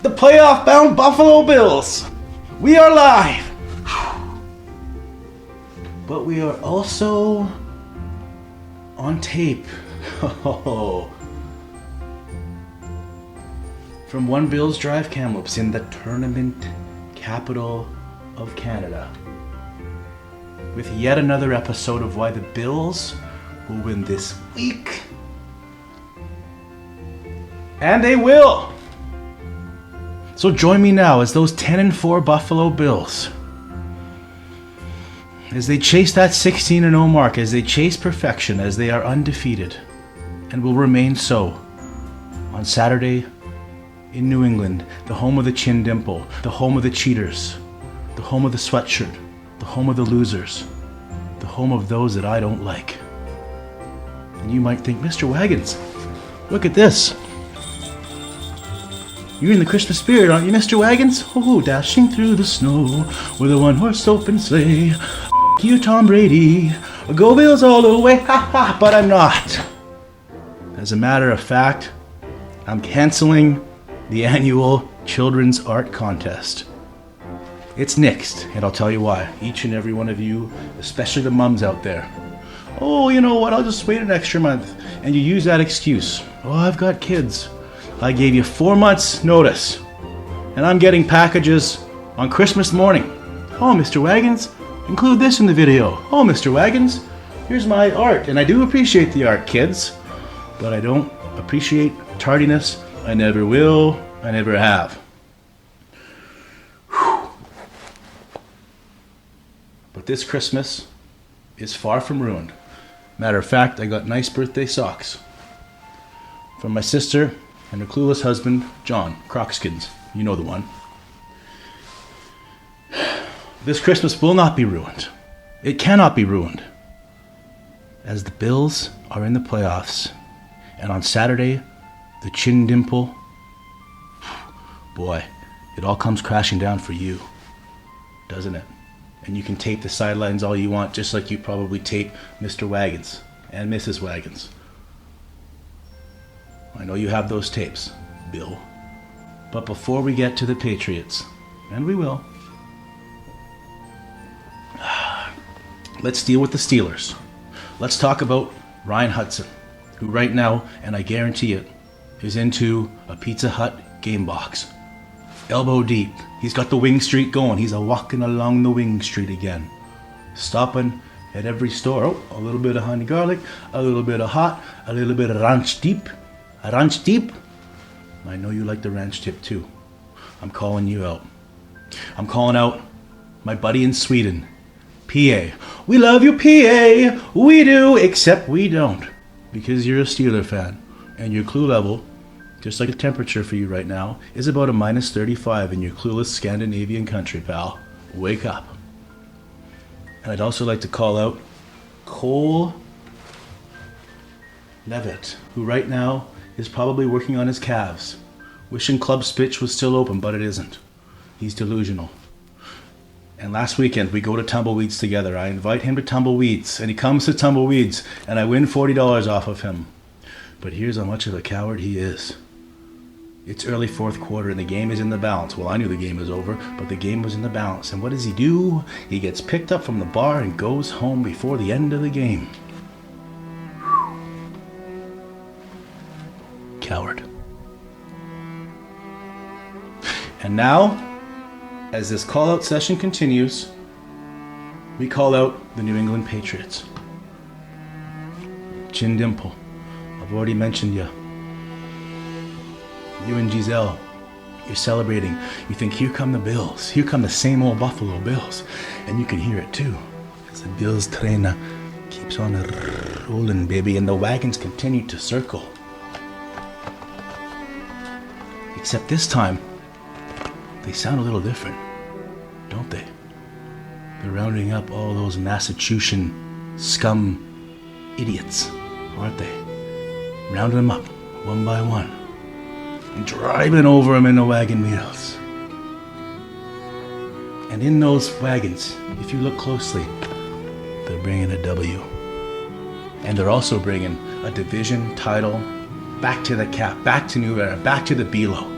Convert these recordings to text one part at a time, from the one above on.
The playoff-bound Buffalo Bills. We are live. But we are also on tape. From One Bills Drive Kamloops in the tournament capital of Canada. With yet another episode of why the Bills will win this week. And they will! So join me now as those 10-4 Buffalo Bills, as they chase that 16-0 mark, as they chase perfection, as they are undefeated, and will remain so on Saturday in New England, the home of the chin dimple, the home of the cheaters, the home of the sweatshirt, the home of the losers, the home of those that I don't like. And you might think, Mr. Wagons, look at this. You're in the Christmas spirit, aren't you, Mr. Wagons? Oh, dashing through the snow with a one-horse open sleigh. F*** you, Tom Brady. Go Bills all the way. Ha ha, but I'm not. As a matter of fact, I'm canceling the annual Children's Art Contest. It's nixed, and I'll tell you why. Each and every one of you, especially the mums out there. Oh, you know what, I'll just wait an extra month. And you use that excuse. Oh, I've got kids. I gave you 4 months notice. And I'm getting packages on Christmas morning. Oh, Mr. Wagons, include this in the video. Oh, Mr. Wagons, here's my art. And I do appreciate the art, kids. But I don't appreciate tardiness. I never will. I never have. Whew. But this Christmas is far from ruined. Matter of fact, I got nice birthday socks from my sister and her clueless husband, John, Crocskins. You know the one. This Christmas will not be ruined. It cannot be ruined, as the Bills are in the playoffs. And on Saturday, the chin dimple, boy, it all comes crashing down for you, doesn't it? And you can tape the sidelines all you want, just like you probably tape Mr. Wagons and Mrs. Wagons. I know you have those tapes, Bill. But before we get to the Patriots, and we will, let's deal with the Steelers. Let's talk about Ryan Hudson, who right now, and I guarantee it, is into a Pizza Hut game box. Elbow deep. He's got the wing streak going. He's walking along the wing street again. Stopping at every store. Oh, a little bit of honey garlic, a little bit of hot, a little bit of ranch deep. A ranch deep? I know you like the ranch tip too. I'm calling you out. I'm calling out my buddy in Sweden, PA. We love you, PA. We do, except we don't. Because you're a Steeler fan. And your clue level, just like the temperature for you right now, is about a minus 35 in your clueless Scandinavian country, pal. Wake up. And I'd also like to call out Cole Levitt, who right now is probably working on his calves. Wishing Club Spitch was still open, but it isn't. He's delusional. And last weekend, we go to Tumbleweeds together. I invite him to Tumbleweeds, and he comes to Tumbleweeds, and I win $40 off of him. But here's how much of a coward he is. It's early fourth quarter, and the game is in the balance. Well, I knew the game was over, but the game was in the balance. And what does he do? He gets picked up from the bar and goes home before the end of the game. Coward. And now, as this call-out session continues, we call out the New England Patriots. Chin dimple. I've already mentioned you. You and Giselle, you're celebrating. You think, here come the Bills. Here come the same old Buffalo Bills. And you can hear it too, as the Bills train keeps on rolling, baby, and the wagons continue to circle. Except this time, they sound a little different, don't they? They're rounding up all those Massachusetts scum idiots, aren't they? Rounding them up, one by one, and driving over them in the wagon wheels. And in those wagons, if you look closely, they're bringing a W. And they're also bringing a division title back to the Cap, back to New Era, back to the Below.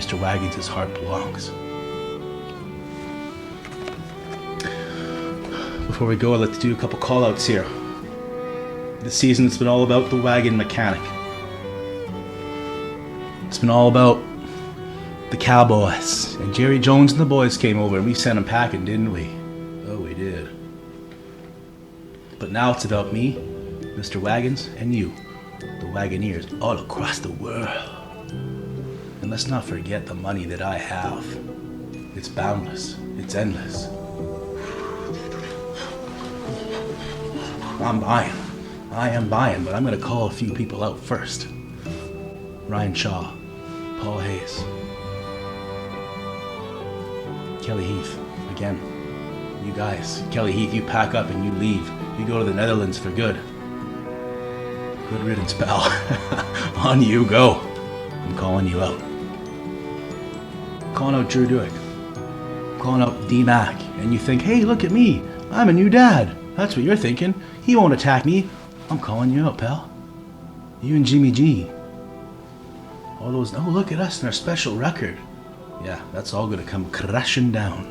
Mr. Wagons' heart belongs. Before we go, I'd like to do a couple call-outs here. This season, it's been all about the wagon mechanic. It's been all about the Cowboys. And Jerry Jones and the boys came over and we sent them packing, didn't we? Oh, we did. But now it's about me, Mr. Wagons, and you, the Wagoneers, all across the world. And let's not forget the money that I have. It's boundless. It's endless. I'm buying. I am buying, but I'm going to call a few people out first. Ryan Shaw, Paul Hayes, Kelly Heath, again. You guys, Kelly Heath, you pack up and you leave. You go to the Netherlands for good. Good riddance, pal. On you go. I'm calling you out. I'm calling out Drew Dueck. I'm calling out D-Mac. And you think, hey, look at me. I'm a new dad. That's what you're thinking. He won't attack me. I'm calling you out, pal. You and Jimmy G. All those, oh, look at us and our special record. Yeah, that's all going to come crashing down.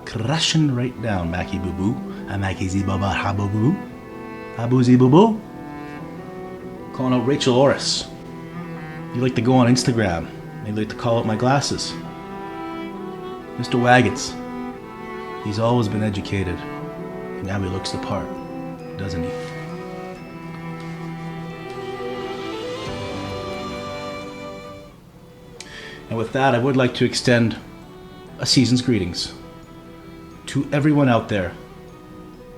Crashing right down, Mackie Boo Boo. I'm Mackie Z Baba Habu Boo. Habu Z Boo Boo. Calling out Rachel Orris. You like to go on Instagram. You like to call out my glasses. Mr. Wagons. He's always been educated. And now he looks the part, doesn't he? And with that, I would like to extend a season's greetings to everyone out there.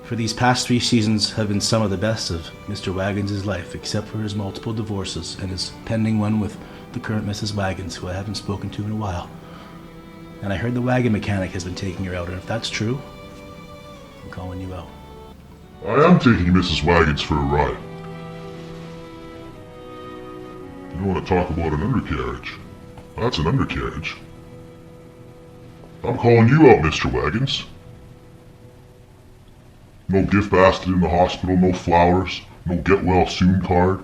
For these past 3 seasons have been some of the best of Mr. Wagons' life, except for his multiple divorces and his pending one with the current Mrs. Wagons, who I haven't spoken to in a while. And I heard the wagon mechanic has been taking her out, and if that's true, I'm calling you out. I am taking Mrs. Wagons for a ride. You want to talk about an undercarriage? That's an undercarriage. I'm calling you out, Mr. Wagons. No gift basket in the hospital, no flowers, no get well soon card.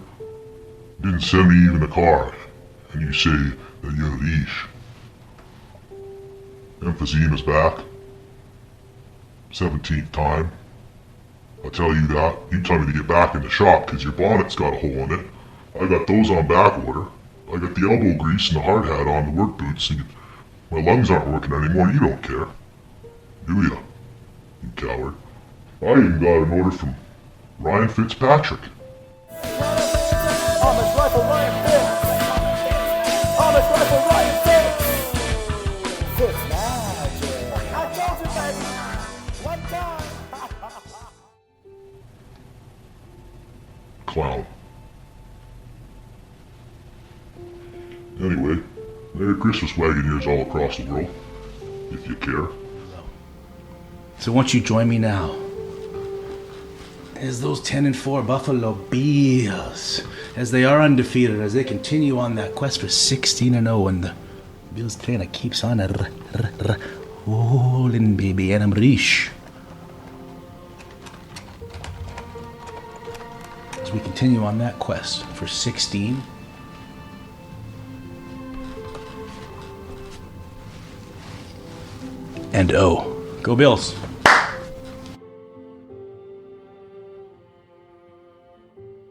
Didn't send me even a card. And you say that you're leash. Emphysema's back. 17th time. I'll tell you that. You tell me to get back in the shop because your bonnet's got a hole in it. I got those on back order. I got the elbow grease and the hard hat on, the work boots, and my lungs aren't working anymore. You don't care. Do ya? You coward. I even got an order from Ryan Fitzpatrick. Thomas Rifle Ryan Fitz! Thomas Rifle Ryan Fitz! Fitz magic! I told you, baby! One time! Clown. Anyway, Merry Christmas, Wagoneers all across the world, if you care. So won't you join me now? As those 10-4 Buffalo Bills, as they are undefeated, as they continue on that quest for 16-0, and the Bills trainer keeps on rolling, baby, and I'm rich. As we continue on that quest for 16. And oh, go Bills.